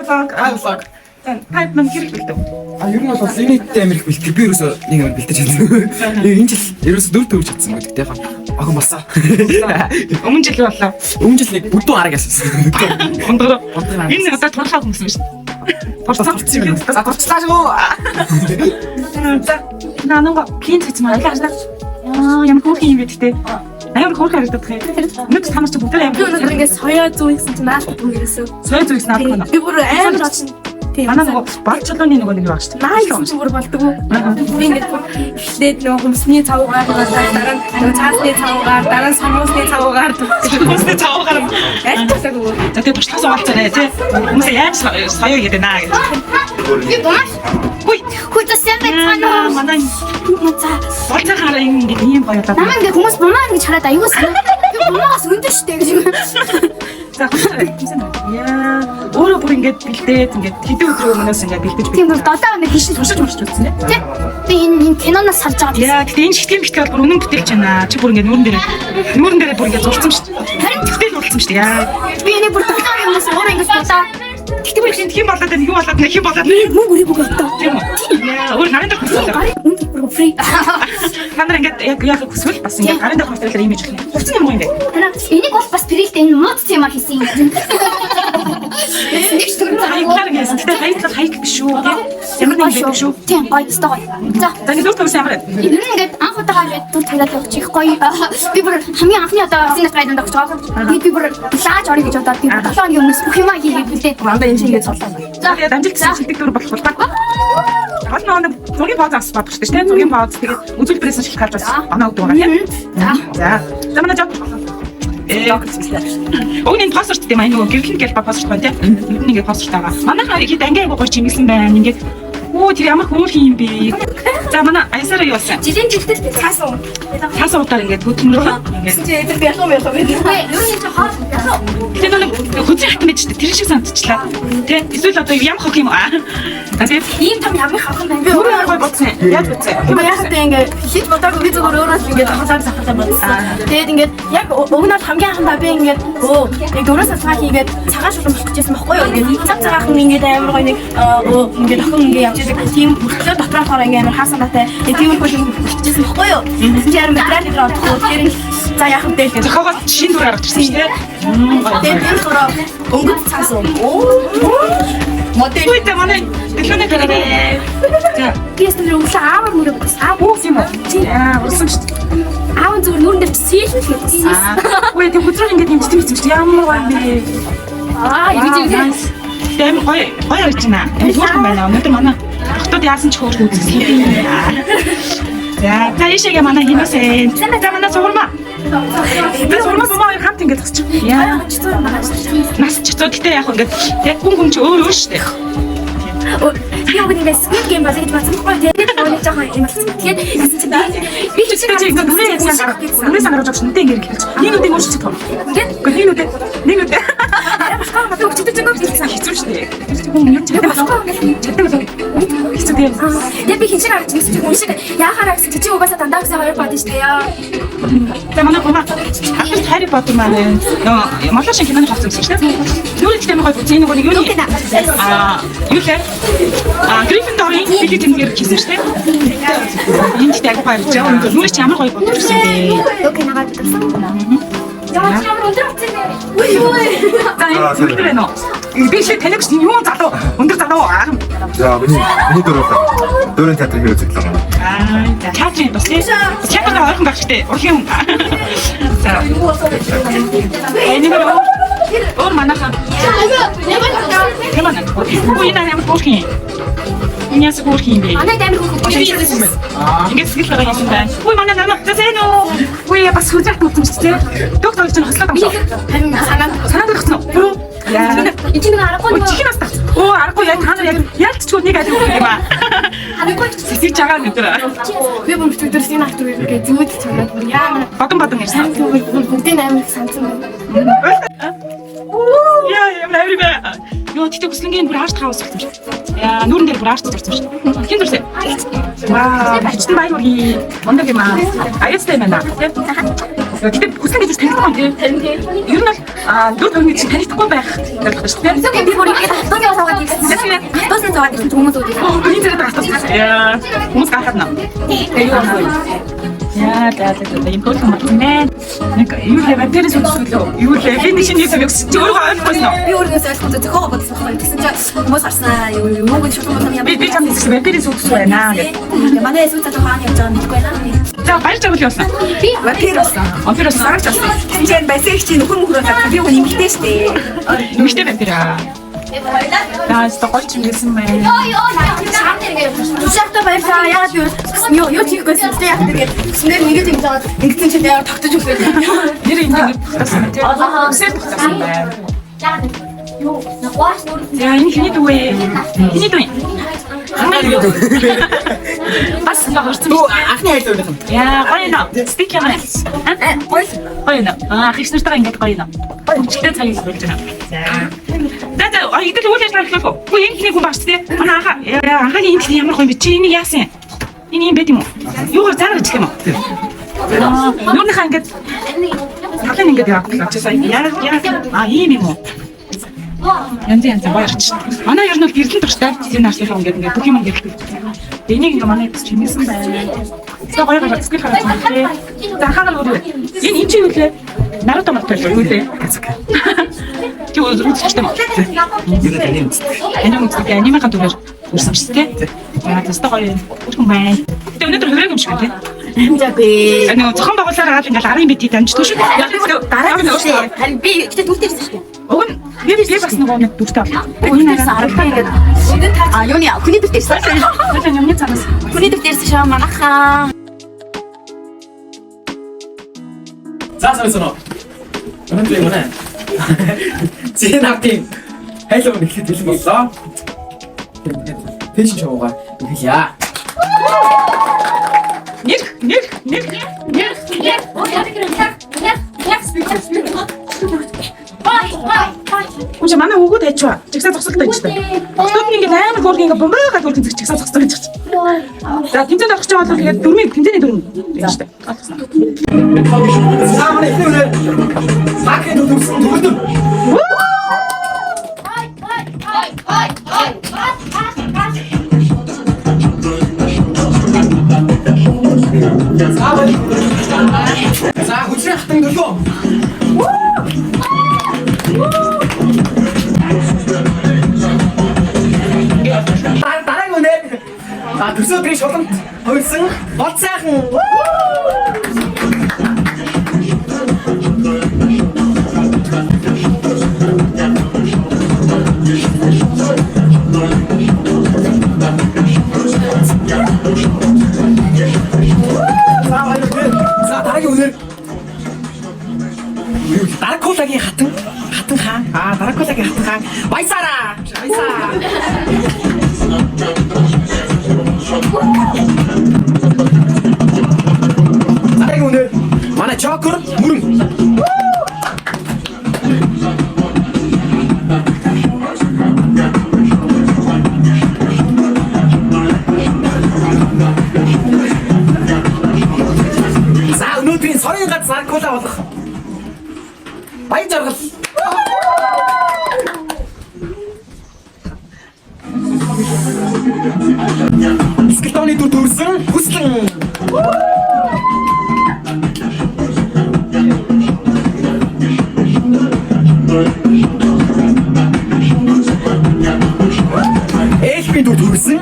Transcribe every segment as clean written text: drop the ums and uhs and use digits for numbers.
Vlog. Танд мань хэрэг бэлдв. Ер нь бол энэтэй амир их бэлтгэв. Би ерөөсөө нэг амир бэлтэж чадсан. Энэ жил ерөөсөө 4 төгөж чадсан гэдэг тийм яг огон болсон. Өмнө жил боллоо. Өмнө жил нэг бүдүүн арга яасан. Ондоо. Энэ одоо турхаа хүмүүс юм шүү. Турцсан юм. Турцлаа шүү. За наанга клиент хийх юм аа. Ямар хөөрхөн юм бэ гэдэг. Амар хөөрхөн харагдаад байна. Өнөөдөр та нар ч бүгд амар. Ингээд соёо зүү гэсэн чинь нааш бүгээрээсөө. Соёо зүү гэсэн наадах байна. Би бүр амар очсон. Манай нөгөө баг чулууны нөгөө нэг багш. Наа юм бүр болдгоо. Би ингээд ихлээд нөгөө хүмсний цавуугаар дараа нь нөгөө цаасны цавуугаар дараа нь самуусны цавуугаар Хүмүүстэй цаагаар айлтсаагүй. за тэгээ туршлага суулцаарай тий. Хүмүүс яаж соёо гэдэг наа гэж. Би бомаш. Хүй төсөн байцгаана. Манай За. болцоо хараа ингэ ийм баялаа. Намаа ингээд хүмүүс бомаа гэж хараад аюулс. Би бомаагаас өндөө штэ гэж. За яа өөрөө бүр ингэж бэлдээд ингэж хэдэн өдрөө өмнөөс ингэж бэлдэж Тийм бол 7 хоног хийш туршиж үзсэн тий. Би энэ киноноос харж байгаа. Яа гэтээ энэ шигтгэн бэлтгэл бүр үнэн бүтээлч байна. Чи бүр ингэ нүүрэн дээрээ бүр ингэ зурцсан шүү дээ. Харин Бүтээл болсон шүү дээ. Яа би энийг бүр 7 хоногийн өмнөөс өөрөө ингэж бодоо. тэгтээ бүр хэм болоод байна. Юу болоод нэг хэм болоод. Мөнгө өрийг өгөө. Тийм үү. Яа өөр нарийн дэх хүсэл. Мөнгө бүр фри. Манай ингэ яг хүсвэл бас ингэ нарийн дэх хүсэл имиж хэлнэ. Хүсэл юм уу ингэ? Энийг бол бас прилтэй энэ мод юмар хийсэн юм. Нэг ч төрөнд Хаяглаар гэсэн. Гэтээ хаяглал хайг биш шүү. Ямар нэг биш шүү. Тийм гоё өстой гоё. За За ингэ дөрөв төгс ямар вэ? ер нь ингээд анх удаага ингээд түр таглаад явчих гоё. Би бүр хамгийн анхны одоо вакцинад гайданд авч байгаа. Би бүр лааж орё гэж бодоод би 7 хоногийн өмнөөс бүх юмаа хийгээд үлдээд Мандаа энэ шингээд сурлаа. За тэгээд амжилттай шилдэг дүр болох болтой. Гол нэг зургийн пауз авах бодох шүү дээ. Зургийн пауз тэгээд үзүүлбэрээс шилх харж бас оноо өгдөг байгаа тийм. За. За манай жоо. Өгний пассворд тийм аа нөгөө гэрхэн гэл пассворд байна тийм. Нэг пассворд байгаа. Манайхаа хэд анги айгуу гоё чимэлсэн байна. Ингээд оо тэр ямар хөөрхөн юм бэ. За манай аясараа юу болсон? жилийн жилтэй цаасан. Цаасан удаар ингээд хөдөлмөрөө ингээд Чи эдэр би ялгам ялгам гэдэг. Юу нэг хаа. тэр нэг хүзэн хатан байж тэр шиг санагдчихлаа. Тэ эсвэл одоо ямар хөх юм аа. Тэгээд Ийм том ямын хавхан байна. би өөрөө арга бодсон. Яаж бодсон? Би яхад ингээд хит бодоагүй би зүгээр өөрөө л ингээд хасаад сахалтай бодсон. Тэгээд ингээд яг өгнөд хамгийн анхандаа би ингээд яг өөрөөсөө цаг хийгээд цагаан шулуун болчихсон байхгүй юу? Ингээд цаг цагаахан ингээд амар гоё нэг ингээд охин ингээд явж байгаа. Тийм бүртлөө дотроохоор ингээд амар хаасан батай. Тийм их юм болчихсон байхгүй юу? Тэгсэн чинь яран материал дээр авахгүй. Тэр за яах вэ гэлээ. Зохиогоо шин дүр гаргачихсан шүү дээ. Тэгээд би өөрөө өнгөд цаасан. Модель үедээ манай телефоны гараа. За Би ястан өглөө аавар мөрөг бас аав бүүс юм уу? Аа урсан шүү дээ. аав зүгээр нүрэн дээр сийлэн хийсэн. Үгүй тэг өдрөө ингээд юм систем хийсэн шүү дээ. Ямар гоё юм бэ? Ингэж Тэм гоё харж байна. Хөөрхөн байна. Өнөөдөр манай хотод яасан ч хөөрхөн үзсэн. За таашаага манай хиносээ. За манай сурмаа. Би сурмаа сумаа хамт ингээд тасчих. Яа. Нас ч цоо гэтээ яг ингээд яг хүн ч өөр шүү дээ. би яг нэг сквид гейм болоо гэж бодсон байхгүй тэгээд өөрөө жоохон юм болсон. Тэгээд яасан чи Би ч гэсэн ингээд үнээс ангарч байгаа шинтэй ингээд хэлж. Нэг үдийн өөрчлөж том. ингээд Гэхдээ нэг үдээ. башгаа мадаа өчтөж байгаа гэсэн Хэцүү шүү дээ. Хүн юм чаддаг болоо. Хэцүү дээ. тэгээд би хинчиг харж байсан чи хүн шиг яахаараа гэсэн чи угаасаа дандаа гэсэн хоёр бод штэ яа. За манай гомаа ахад Harry Potter маань нөө малашин киноны хавцсан шүү дээ. Нүрийн тийм гоё үзэн нэг юу юу лээ. Gryffindor-ийн билет тэнгэр хийсэн шүү дээ. Энд яг баярж байгаа. Нүрийн ч ямар гоё бодчихсон бэ. Окей нагаад дурсан. Яа чи ямар өндөр утсан бэ? Үгүй. За энэ юу нэ? Би шиг танигч юу залуу өндөр залуу. За миний дөрөв театр хэр үзэж байгаа. За театрын бас тийм. Театрын ойрхон байх штэ. Урхийн хүн. За. Энэ өөр манайхаа. Ямар ямар хөөрхөн. Яс хөөрхөн бэ? Манай дамир хөх. Ингээд сэтгэл байгаа юм байна. Үй манай намаа зэсэн үү? Үй бас хүзэлт үзсэн чинь доктор ч хослоо юм шиг. Харин Санаад гарсан уу? Яа. энэ чинь аргагүй Ой чихнээс тагц. Оо аргагүй яг та нар яг ч нэг ажил хийх юм аа. аргагүй Сэтгэж байгаа нүдэр. би бүр өдөрс энэ ахт үегээ зүуд чанаад бүр яа Бадан ярьсан. бүгдийн амир сансан байна. Яа ямар авир бэ? Йоо тэгтээ хүслэнгийн бүр ааш таавс болсон шүү. Яа нүрэн дээр бүр ааш зурсан шүү. Хин дурсэ? Вау, бичсэн баяр үргэлж. Мондог юм аа. Аястай байна. Гэтэ хүссэн гэж танихгүй тийм. Ер нь бол дөрөв төгний чинь танихгүй байх гэдэг шүү дээ. Зөвхөн би бүр ингэж хатуугийн суугаад ирсэн. Хатуусан суугаад ирсэн хүмүүс үү. Миний зэрэг хатуусан. Яа. Хүмүүс гахаад наа. Яа, даа ийм хөөрхөн байна. Нэг юу л вампирс үзүүлээ. Юу л би шинэ юм зөвхөн ойлгосон. Би өөрөөсөө ойлгосон зөхөө бодсон байхгүй. Тэгсэн чинь хүмүүс харснаа юу гэж шууд юм. Би чам хэлсэн вампирс үзүүлсэн байна гэдэг. Манай эсвэл та хаана явж байгааг мэдэхгүй байна. За баяр жагвал явсан. Би вампир болсон. Вампир болсон. Чиний байсаг чи нөхөр мөхрөө би хүн нэмэгтэй штэ. Нэмэгтэй вампир аа. Наас тохолч юмсэн байна. Шахта баярлаа. Яагаад юу хийхгүйсэн бэ? Яг тэгээд снэр нэгэд юм жаад ингэсэн чинь яа тогтож өглөө. Нэр ингэ тогтсон тийм. Үсээ тогтсон байна. Яа энэ хиний дүү. Хиний дүү. Бас нөхөрсөн. Анхны хайр дөрөх юм. Яа гоё нэ. Стик юм аа. Гоё нэ. Ахиш нартайгаа ингэ гоё нэ. Өчигдөр цагийг болж байна. За идэл үйл ажиллагаа хийх үү? Үгүй энэ хүн багч тий. Манай анхаагийн энэ ямар гоё юм бэ? Чи энийг яасан? Энэ юм байт юм уу? Юугаар зарах гэх юм уу? Нүрнийхээ ингэж талын ингэж яах вэ? Чи сая яа ийм юм уу? Янз баярч. Манай ер нь бол гэрлэн турштай тийм нарсынхаа ингэ бүх юм ингэ. Энийг ингэ манай гэж чимээсэн байна. За гоё скил хараад байна. За хаана л үү? Энэ чи юу лээ? Наруто мартал юу лээ? Чи үзчихсэн юм уу? Энэ үздэг анимахан дүгээр үрсэн ч тийм. Аа тэстэ гоё үрхэн байна. Тэгээ өнөөдөр хөрөөг юм шиг байна тийм. За би Зохион байгуулалтаар аваад ингээл 10 бит дамждаг шүү. дараа нь харин би ихтэй түлхтэй ирсэн шүү. Уг нь би бас нөгөө нэг дүртэй байна. Хүний дээрээс 10 ингээд юуны хүний дэвтэр ирсэн. Юуны цаас. Хүний дэвтэр ирсэн шаа манайхаа. За сонь. Өнөөдөр юу нэ? Зинаптин хайлуу нэхэд хэлэн боллоо. Пэшн шоугаа хэлье. Нэг. Үгүй манай өгөөд хайчваа. Чигсаа зогсолтой гэж байна. Октод нэг амар хөөрг ингээ бомбаагаад хөөрг чигсаа зогсдог гэж байна. За тэмцээнд орох гэж байгаа бол тэгээд дөрмийн тэмцээний дөрөв гэж байна. За манай ихний үнээр сакын дүрсэн. За хүчрэх хатан дөрөв. Дараагийн үнээр төрсөн өдрийн шулуунт хойсон гол сайхан. За дараагийн үнээр Даракулагийн хатан хаан. Даракулагийн хатан хаан. Баясараа. Дараагийн үнээр манай Чокер мөрөн. За өнөөдрийн сорын ганц Даракула болох баяр жаргал. Скелтоны төрсөн хүслэн. Эльфийн төрсөн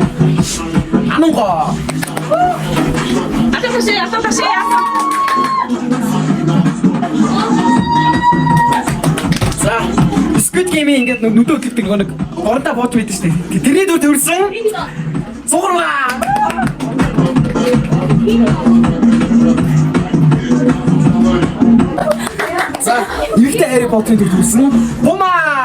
ананго. Аташи. За Squid Game ингээд нүдөө төлдөг нэг горондоо бууж байдаг шүү дээ. Тэрний дүр төрсөн. Суурмаа. За ихтэй Harry Potter-ын дүр төрсөн. Бумаа.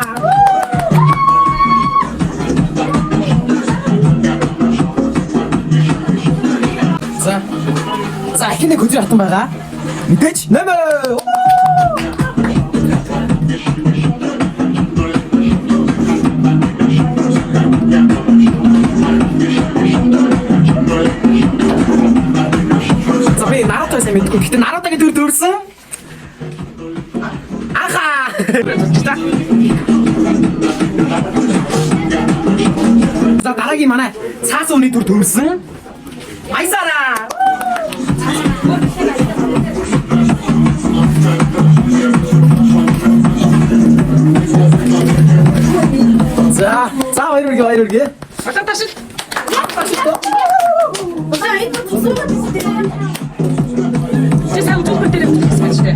За ихний хөдөр хатан байгаа. Мэдээж нэмээ. Наруто сайн мэдгүй. Гэтэ Нарутогийн дүр төрсөн. За дараагийн манай цаасан үний дүр төрсөн. Баясараа. За баярлалаа. Бататаш. Чи сайн үзүүлбэр дээр хэлсэн шүү дээ.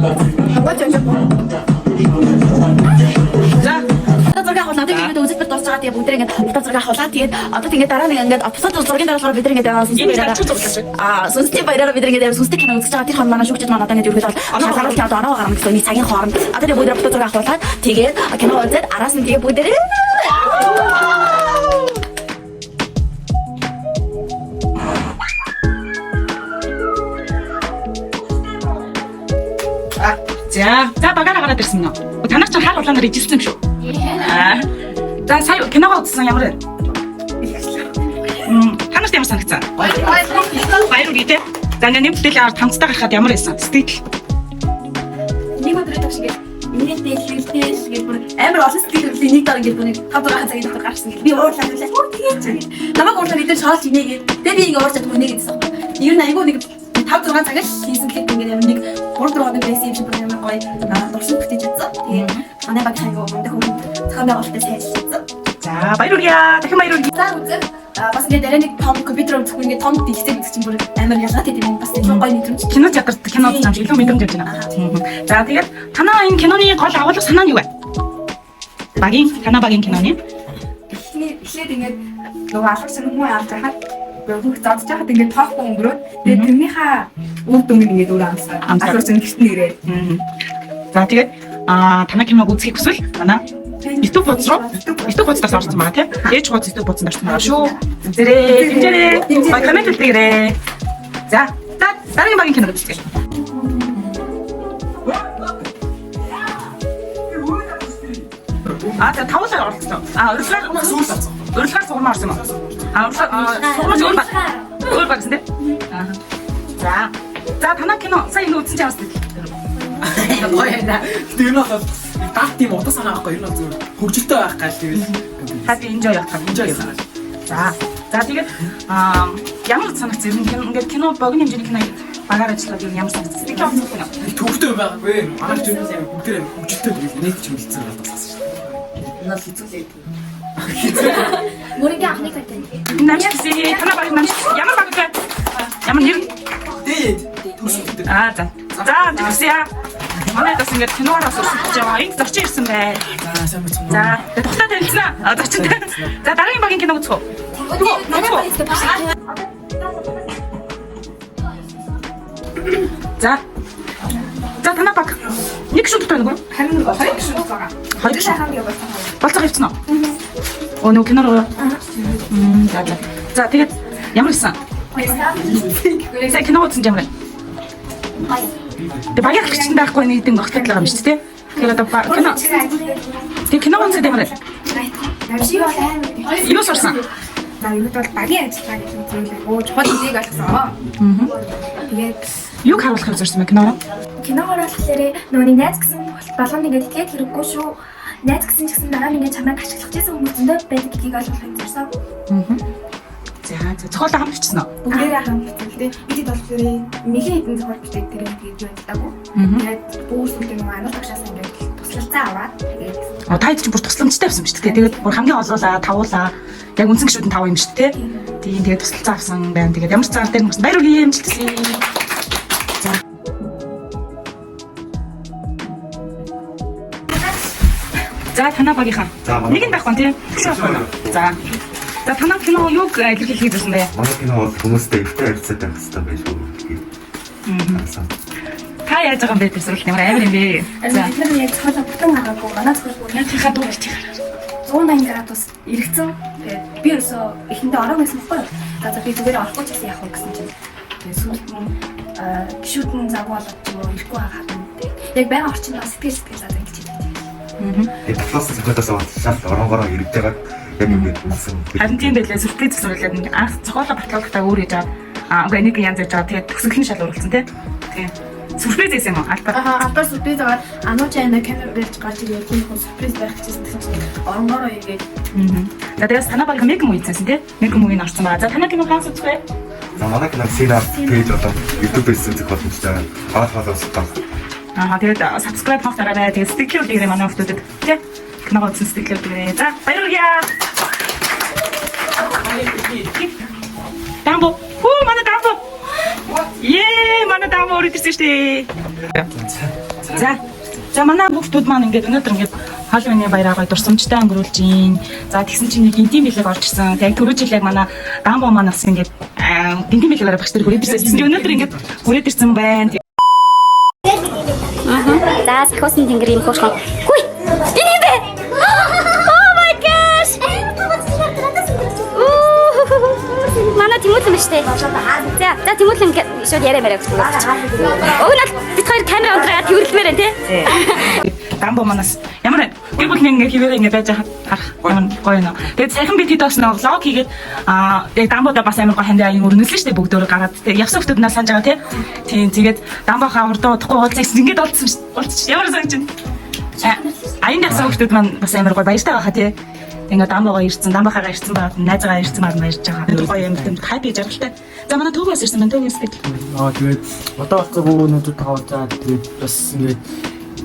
За зураг авахлаа тэгээд үзэлбэр дуусч байгаа тэгээд бүгд ингээд зураг авахлаа тэгээд одоо тэгээд дараа нэг ингээд бусад зургийн дараалал бид ингээд сүнстэй баяраараа бид ингээд сүнстэй кино үзэж байгаа тэр хон манай шүүгчд манай одоо ингээд ерөөдөө шалгаруулт яваад оноо гарна гэсэн нэг цагийн хооронд одоо тэгээд бүгд зураг авахлаа тэгээд кино үзээд араас нь тэгээд бүгд За багаараа гараад ирсэн нөө. Танаас ч хаал улаанаар ижилсэн юм шүү. За сая киногоо үзсэн ямар вэ? Танаас ямар санагцсан? Баяр үгүй. За нэг бүтэлийн ард хамтдаа гарахад ямар байсан? Сэтгэл. нэг өдрөө тагшиг миний дэлгэрэлтэй шиг бүр амар олон сэтгэл нэг дараа ингэ бүр нэг 5-6 цагийн дотор гарсан гэл. Би уурлаа тэгээд намайг уурлаа бид шоолж инегээд тэгээд би ингэ уурч чадахгүй нэг гэсэн. Ер нь айгүй нэг 5-6 цаг л хийсэн гэхэд ингэ нэг 3-4 хоног байсан юм шиг бүр амар гоё дурсан бүтээж чадсан. Тэгээд манай баг хайгуу мундаг хүн цаанаа болтой сайжлсан. За баяр үгүй. Дахин баяр үгүй. За үзээ. Бас ингэ дараа нэг том компьютер үзэх ингэ том дэлгэцээ үзэх чинь бүр амар ялгаатай юм бас нэг гоё мэдрэмж. Кино театрт кино үзсэн илүү мэдрэмж өгч байна. За тэгээд танаа энэ киноны гол агуулга санаа нь юу вэ? Багийн киноны эхлээд ингээд нөгөө алхсан хүн авч байхад бүх зодж байхад ингээд тоохгүй өнгөрөөд тэгээд тэрнийхээ үр дүнг ингээд өөр амссан гэртэн ирээд. За тэгээд танаа киног үзхийг хүсвэл манай YouTube бодсоос орсон байгаа тийм. Ээж хуудас YouTube бодсон орсон байгаа шүү. Зэрэг коммент хийгээрэй. За дараагийн багийн киног үзье. За тавуулаар орсон. Урьдчилан сугмаар орсон юм. Сугмаар өөр багсан тийм. За танаа кино сайн үзсэн ч яваас тийм. Гэтэ энэ бол гал тийм утас санаа авахгүй ер нь зөв хөгжилтэй байх гал тэгэл хати enjoy явах гал. За тэгээд ямар санагц ингээд кино богино хэмжээний кино багаар ажиллаад ямар санагц тийм юм. төвхтэй байгаагүй манай students яг бүгд хөгжилтэй тэгэл нэг ч үлдсэн надад сасан шүү дээ. Нас хэцүүлээ. Мөрөгийн анхны катен. Намжси танаа баг намж ямар баг вэ? Ямар нэр? Дээд төрсөн. За тэгсэе. Манай тас ингээд киноороос урсгаж байгаа. Энд зорчин ирсэн бай. Сайн байна. За тухтаад хэлсэн. Зорчин. За дараагийн багийн кино үзэх үү? За танаа баг. Нэг шүд тань гоо. Харин хоёр шүд байгаа. Хоёр шахам яг болсон. Болцоо хийцэн үү? Нөө кинороо. За тэгээд ямар исэн? Сайн кино үзсэн юм байна. Тэг багийн гэрчэнд байхгүй нэг юм багтал байгаа юм шүү дээ. Тэгэхээр одоо кино. Тэг кино үзээд ямар вэ? Юу сорсон? Юу бол багийн ажиллагаа гэх юм зүйл өө чухал зүйлийг ойлгосон. Тэгээд Юу харуулахыг зорьсон бэ кинороо? киногоор болохоор нөгөө найз гэсэн болгоно ингээд итгэхэд хэрэггүй шүү. Найз гэсэн ч гэсэн дараа нь ингээд чамайг ашиглах гэсэн хүмүүс зөндөө байдаг гэдгийг ойлгохыг зорьсон. За зохиолоо хамт бичсэн үү? Бүгдээрээ хамт бичсэн. Бид бол тэрийн нэлийн хэдэн зохиол бичээд тэр ингээд юу байдаггүй. Тэгээд бүгд нөгөө амар тагшаас ингээд туслалцаа аваад тэгээд Та хэд ч бүр тусламжтай байсан юм шүү дээ. Тэгээд бүр хамгийн олоолаа, тавуулаа. Яг үндсэн гişүүд нь 5 юм шүү дээ. Тийм тэгээд тусалцаа авсан байна. Тэгээд ямар ч цагаар дээр мөсөн баяр үгүй амжилтсэй. За танаа багийнхаа. Нэг нь байхгүй тийм. За танаа кино юу илэрхийлэх гэсэн бэ? Манай кино бол хүмүүстэй ихтэй харилцаад байх хэрэгтэй байж шүү. Та яаж байгаа юм бэ төсрөл ямар амар юм бэ? За бид нар яг цаалаа бүтэн хараагүй манай цаалаа Яг хаа дуу гэж 180 градус эргэцэн. Тэгээд би ерөөсөө эхэндээ ороог байсан байхгүй юу? За би зүгээр орохгүй ч гэсэн яах вэ гэсэн чинь. Тэгээд сүүлд нь гişүүд нь загвалаад ч юм уу ирэхгүй байгаад яг байгаа орчинд сэтгэл заа ингэж байна. Класс зөвхөн шал оронгороо ирж байгаа яг юм гэсэн. Харин тийм байлаа сүртэй төсрүүлээд нэг анх цохолоо батлагтаа өөр хийж байгаа. Нэг янз хийж байгаа. Тэгээд төгсгөл нь шал уралцсан тийм. Сүрприз хийсэн юм уу? Альбар. Албаар сүрприз аваад ануучаа камер барьж гарч ирээд тийм хүн сүрприз байх гэсэн чинь оронгороо игээд. За тэгээс танаа баг мега муу хийсэн тий? Мега муугийн орсон байгаа. За танаа кино ганц үзэх. За манай кино Сина пэйж одоо YouTube-ээс үзэх боломжтой. Хаалхалаас таа. Тэгээд subscribe хийгээрэй. Тэгээд стикер өгөөрэй манай хүмүүстд тий? Кино үзсэн стикер өгөөрэй. За баярлалаа. Дамбо. Манай дамбо. Манай дамбо өрөвдсөн шүү дээ. За манай бүгдүүд маань ингээд өнөөдөр ингээд Halloween-ийн баяраа дурсамжтай өнгөрүүлж гин. За тэгсэн чинь нэг интим билег орж ирсэн. Тэгээд түрүү жил яг манай дамбо маань бас ингээд интим билегээр багш нар хүрээд ирсэн. Өнөөдөр ингээд хүрээд ирсэн байна. За сахиусан тэнгэрийн хөшгөн. Хүй! Энэ юм бэ? Oh my gosh! Манай Тимүлэн биш үү? За Тимүлэн шууд яриа өгч байна. Өгнөл бид хоёр камера ундраад хөвөрлөмөр байна тий. Дамбо манаас ямар гэр бүл нэг хിവэрэ ингэ байж харах юм гоё нөө. Тэгээд сайхан бид хэд осноо влог хийгээд яг дамбодоо бас амар гоё хандаа юм өрнөслөө штэ бүгдөө гараад явсан хүмүүс нас санаж байгаа тий. Тэгээд дамбохаа урдуу удахгүй уулзсан ингэж болчихсон ямар санаж байна. Аян ясан хүмүүс маань бас амар гоё баяртай байхаа тий. Ингээ дамбогоо ирсэн, дамбахагаа ирсэн байгаа, найзгаа ирсэн байгаа баярж байгаа. Тэр гоё юм тийм хайп хийж жаргалтай. За манай төгөөс ирсэн байна. Төгөөс гэдэг. Тэгээд одоо болцоо нөгөөдүүд тавцаад тэгээд бас ингээд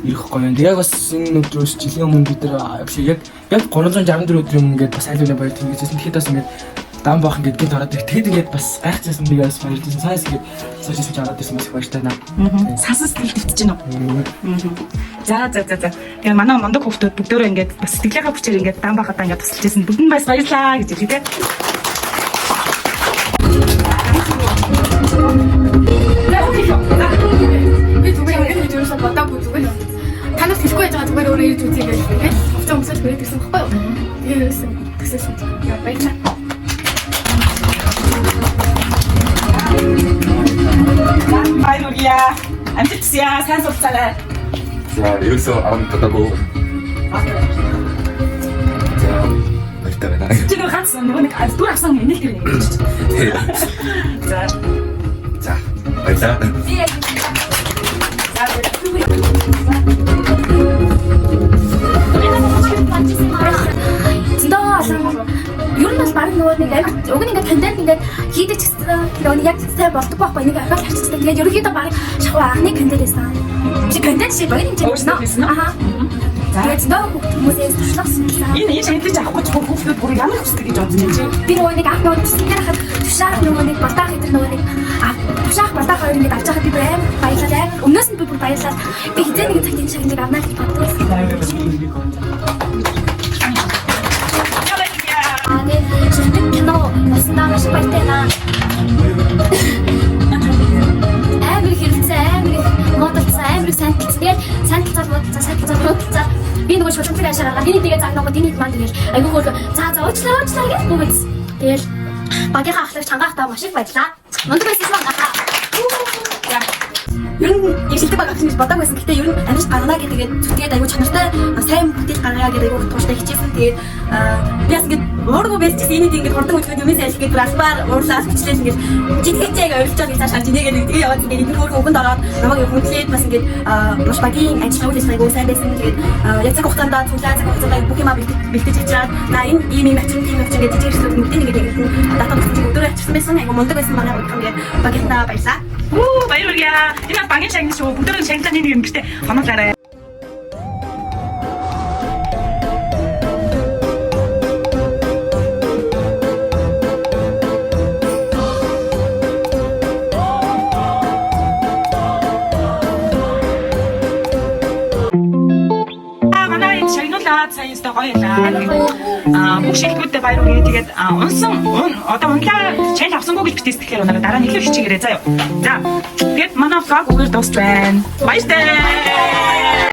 ирэх гоё юм. Яг бас энэ өдрөөс жилийн өмнө бид нар яг 364 өдрийн өмнө ингээд бас айлын баяр тэмдэглэжсэн. Тэгэхэд бас ингээд дан баах ингээд гинт ороод тэгэхэд ингээд бас гайхчихсан би бас баярлажсэн. Саяс ингээд сошиалж аваад ирсэн бас баяртай наа. Сасас тэлтэж гинөө. За. Тэгээ манай мондөг хүүхдүүд бүгдөө ингээд бас сэтгэлээхээ хүчээр ингээд дан баахаа ингээд тусалж ирсэн. Бүгд бас баярлаа гэж хэлээ. Би зүгээр ингэж өөрөөсөө бодоогүй зүгээр. Танаас хэлэхгүй байж байгаа зүгээр өөрөө ирж үзье гэж тэгээд хувцас өмсөж хүрээд ирсэн баггүй юу? Тэгээ ерөөсөн төсөөсөн. Яа баярлаа. Баярлалаа. Амтчихъя. Сайн суулцаарай. За ерөөсөө аван татаагүй. За баяртай байна. Чи нэг ганц нэг дүр авсан юм нэг тийм юм. За баярлалаа. Ер нь бол баг нөгөө нэг уг нь ингээд контент ингээд хийдэг гэсэн нөгөө яг сайн болдог байхгүй нэг ахаад харцдаг. Тэгээд ерөнхийдөө баг шахуу анхны контент байсан. Чи контент шиг баг юм чи Өөрсдөө аа. Тэгээд нөгөө хүмүүсээс туршлагасан. Энэ шийдэж авахгүй ч хүүхдүүд бүр ямар хүсдэг гэж бодсон юм чи. Би нөгөө нэг анх нөгөө төсөлтөөр хахад тушаах нөгөө нэг батаах гэдэг нөгөө нэг тушаах батаах хоёр ингээд авч байхад би бүр амар баярлалаа. Өмнөөс нь би бүр баярлалаа. Би хэзээ нэг цагийн шиг нэг авнаа гэж боддог. кино наснаа шпайтена амар хэрэгцээ амар модалцаа амар санталцаа санталцаа би нөгөө шулуурын ашаараа миний тэгээ заг нөгөө диний манд гэж айгүй хөл за уучлаа гэж бүгд тэгэл багийнхаа ахлагч хангаахтаа маш их баярлаа мундаг байсан байна. Ер нь ижлдэг баг гэж бодог байсан. Гэтэ ер нь амьд гаргана гэдгээд зүтгээд аягүй чанартай сайн бүтээл гаргая гэдэг аягүй тууштай хичээсэн. Тэгээд би бас ингэж уургүй бэлчсэн энийг ингэж хурдан хөдөлгөөд юмээс айлх гэж албаар уурлаас бичлээ ингэж жидгэцээг ойлгож байгаа гэж цаашаа жинэгээр тэгээ яваад ингэж энэ хөрхөн өгөнд ороод намайг хүндлээд бас ингэж маш багийн ажил үйлс аягүй сайн байсан. Тэгээд яг цаг хугацаанд цаг хугацаанд бүх юм бэлтэж ичраад на энэ ийм ачин гэж жижиг хэсэг мэдээ нэг ингэж дата өгч өдөрөө ачсан байсан. Аягүй мундаг байсан манай бүгд багийнхаа баярлаа. Баярлалаа. Энэ багийн шагнал шүү. Бүгдөө шагналын нэг юм гэжтэй хонолаарай. Саяста гоёлаа. Бүх шилдэгүүдэд баяр хүргэе. Тэгээд одоо унлаа чанал авсангүй гэж битээс тэгэхээр өнөөдөр дараа нь илүү хичээгээрэй заа юу. За. Тэгээд манай vlog үгээр дуусч байна. Баяртай.